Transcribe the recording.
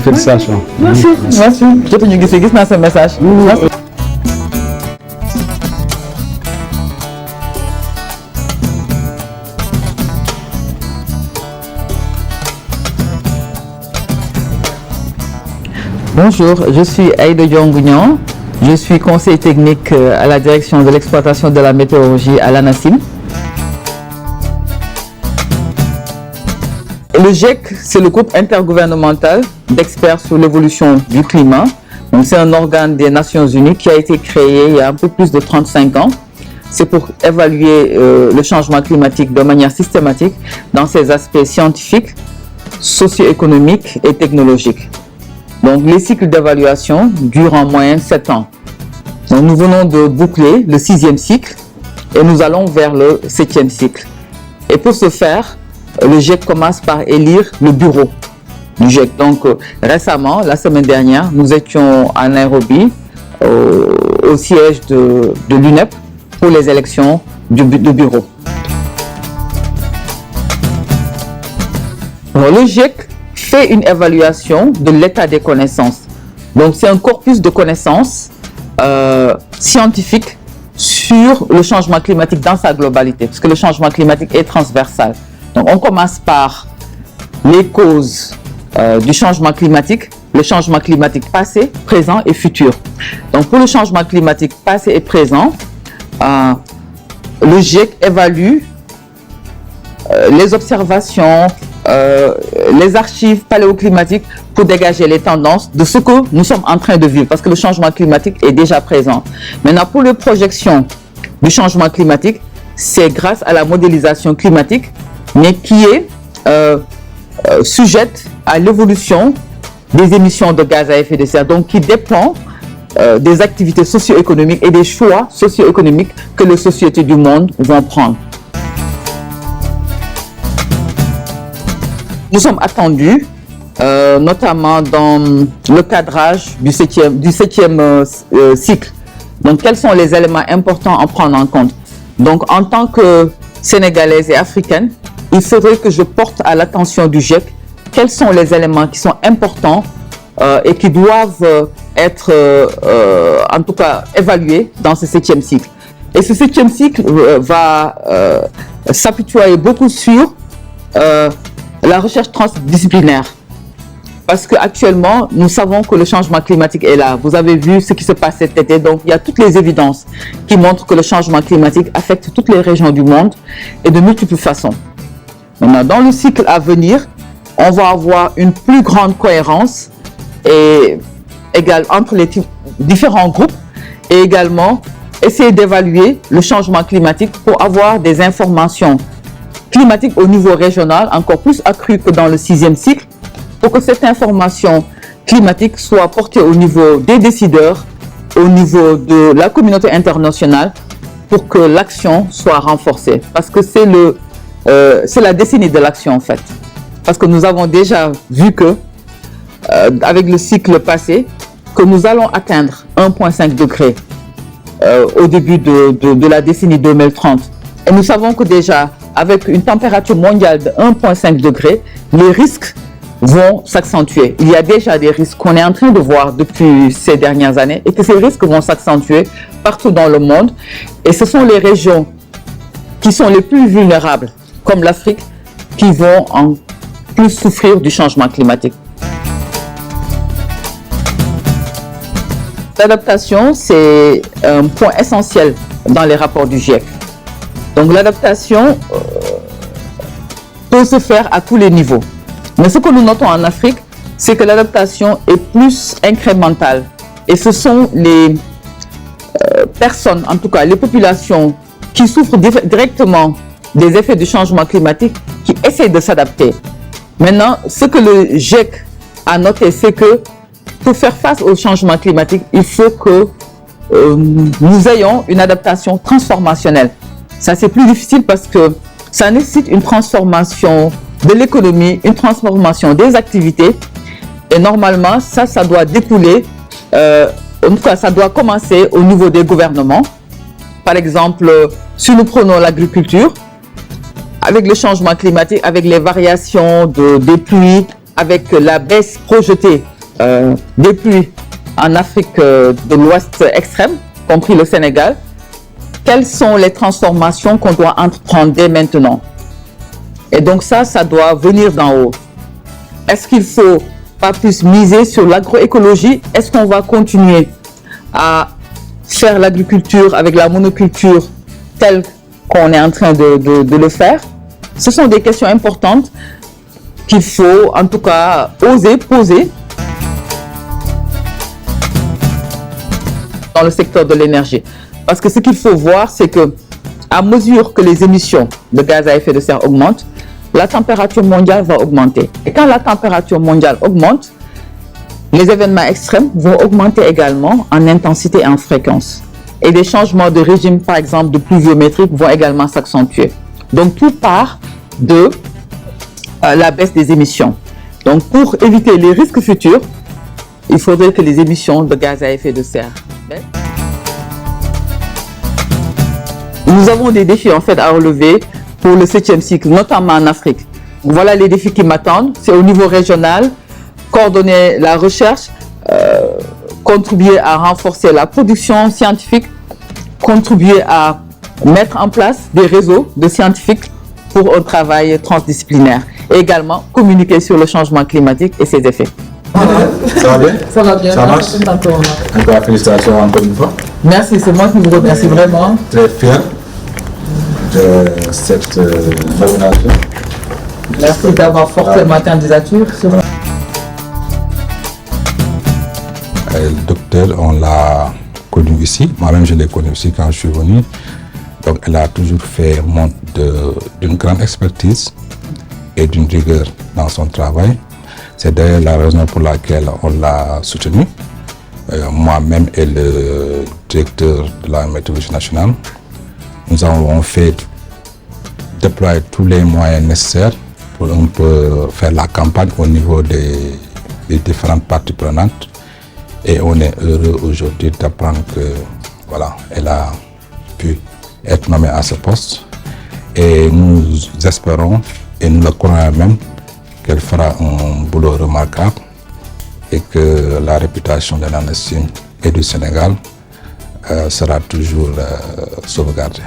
Félicitations. Merci. Merci. Jotuñu gis naa sa message. Merci. Bonjour, je suis Aïda Diong-Gougnan. Je suis conseiller technique à la direction de l'exploitation de la météorologie à l'ANACIM. Le GIEC, c'est le groupe intergouvernemental d'experts sur l'évolution du climat. C'est un organe des Nations Unies qui a été créé il y a un peu plus de 35 ans. C'est pour évaluer le changement climatique de manière systématique dans ses aspects scientifiques, socio-économiques et technologiques. Donc, les cycles d'évaluation durent en moyenne 7 ans. Donc, nous venons de boucler le 6e cycle et nous allons vers le 7e cycle. Et pour ce faire, le GIEC commence par élire le bureau du GIEC. Donc, récemment, la semaine dernière, nous étions à Nairobi, au siège de l'UNEP, pour les élections du bureau. Alors, le GIEC fait une évaluation de l'état des connaissances. Donc, c'est un corpus de connaissances scientifiques sur le changement climatique dans sa globalité, parce que le changement climatique est transversal. Donc, on commence par les causes du changement climatique, le changement climatique passé, présent et futur. Donc, pour le changement climatique passé et présent, le GIEC évalue les observations, les archives paléoclimatiques pour dégager les tendances de ce que nous sommes en train de vivre, parce que le changement climatique est déjà présent. Maintenant, pour les projections du changement climatique, c'est grâce à la modélisation climatique, mais qui est sujette à l'évolution des émissions de gaz à effet de serre, donc qui dépend des activités socio-économiques et des choix socio-économiques que les sociétés du monde vont prendre. Nous sommes attendus, notamment dans le cadrage du 7e cycle. Donc, quels sont les éléments importants à prendre en compte? Donc, en tant que Sénégalaise et africaine, il faudrait que je porte à l'attention du GIEC quels sont les éléments qui sont importants et qui doivent être, en tout cas, évalués dans ce 7e cycle. Et ce 7e cycle va s'appuyer beaucoup sur la recherche transdisciplinaire. Parce qu'actuellement, nous savons que le changement climatique est là. Vous avez vu ce qui se passe cet été. Donc, il y a toutes les évidences qui montrent que le changement climatique affecte toutes les régions du monde et de multiples façons. Maintenant, dans le cycle à venir, on va avoir une plus grande cohérence entre les différents groupes et également essayer d'évaluer le changement climatique pour avoir des informations climatique au niveau régional, encore plus accru que dans le 6e cycle, pour que cette information climatique soit portée au niveau des décideurs, au niveau de la communauté internationale, pour que l'action soit renforcée. Parce que c'est la décennie de l'action en fait. Parce que nous avons déjà vu que, avec le cycle passé, que nous allons atteindre 1,5 degré au début de la décennie 2030. Et nous savons que déjà, avec une température mondiale de 1,5 degré, les risques vont s'accentuer. Il y a déjà des risques qu'on est en train de voir depuis ces dernières années et que ces risques vont s'accentuer partout dans le monde. Et ce sont les régions qui sont les plus vulnérables, comme l'Afrique, qui vont en plus souffrir du changement climatique. L'adaptation, c'est un point essentiel dans les rapports du GIEC. Donc l'adaptation peut se faire à tous les niveaux. Mais ce que nous notons en Afrique, c'est que l'adaptation est plus incrémentale. Et ce sont les personnes, en tout cas les populations qui souffrent directement des effets du changement climatique, qui essaient de s'adapter. Maintenant, ce que le GIEC a noté, c'est que pour faire face au changement climatique, il faut que nous ayons une adaptation transformationnelle. Ça, c'est plus difficile parce que ça nécessite une transformation de l'économie, une transformation des activités. Et normalement, ça doit découler, en tout cas, ça doit commencer au niveau des gouvernements. Par exemple, si nous prenons l'agriculture, avec le changement climatique, avec les variations des pluies, avec la baisse projetée des pluies en Afrique de l'Ouest extrême, compris le Sénégal, quelles sont les transformations qu'on doit entreprendre dès maintenant? Et donc ça doit venir d'en haut. Est-ce qu'il faut pas plus miser sur l'agroécologie? Est-ce qu'on va continuer à faire l'agriculture avec la monoculture telle qu'on est en train de le faire? Ce sont des questions importantes qu'il faut en tout cas oser poser dans le secteur de l'énergie. Parce que ce qu'il faut voir, c'est que à mesure que les émissions de gaz à effet de serre augmentent, la température mondiale va augmenter. Et quand la température mondiale augmente, les événements extrêmes vont augmenter également en intensité et en fréquence. Et des changements de régime, par exemple, de pluviométrique vont également s'accentuer. Donc, tout part de la baisse des émissions. Donc, pour éviter les risques futurs, il faudrait que les émissions de gaz à effet de serre baissent. Nous avons des défis en fait à relever pour le 7e cycle, notamment en Afrique. Voilà les défis qui m'attendent. C'est au niveau régional, coordonner la recherche, contribuer à renforcer la production scientifique, contribuer à mettre en place des réseaux de scientifiques pour un travail transdisciplinaire. Et également communiquer sur le changement climatique et ses effets. Ça va bien? Ça va bien. Ça marche? Encore félicitations encore une fois. Merci, c'est moi qui vous remercie vraiment. Très fier de cette nomination. Merci d'avoir porté ma candidature. Le docteur, on l'a connu ici. Moi-même, je l'ai connu ici quand je suis venu. Donc, elle a toujours fait montre d'une grande expertise et d'une rigueur dans son travail. C'est d'ailleurs la raison pour laquelle on l'a soutenu. Moi-même et le directeur de la météorologie nationale, nous avons fait déployer tous les moyens nécessaires pour un peu faire la campagne au niveau des différentes parties prenantes. Et on est heureux aujourd'hui d'apprendre que voilà, elle a pu être nommée à ce poste. Et nous espérons, et nous le croyons même, qu'elle fera un boulot remarquable et que la réputation de la nation et du Sénégal sera toujours sauvegardée.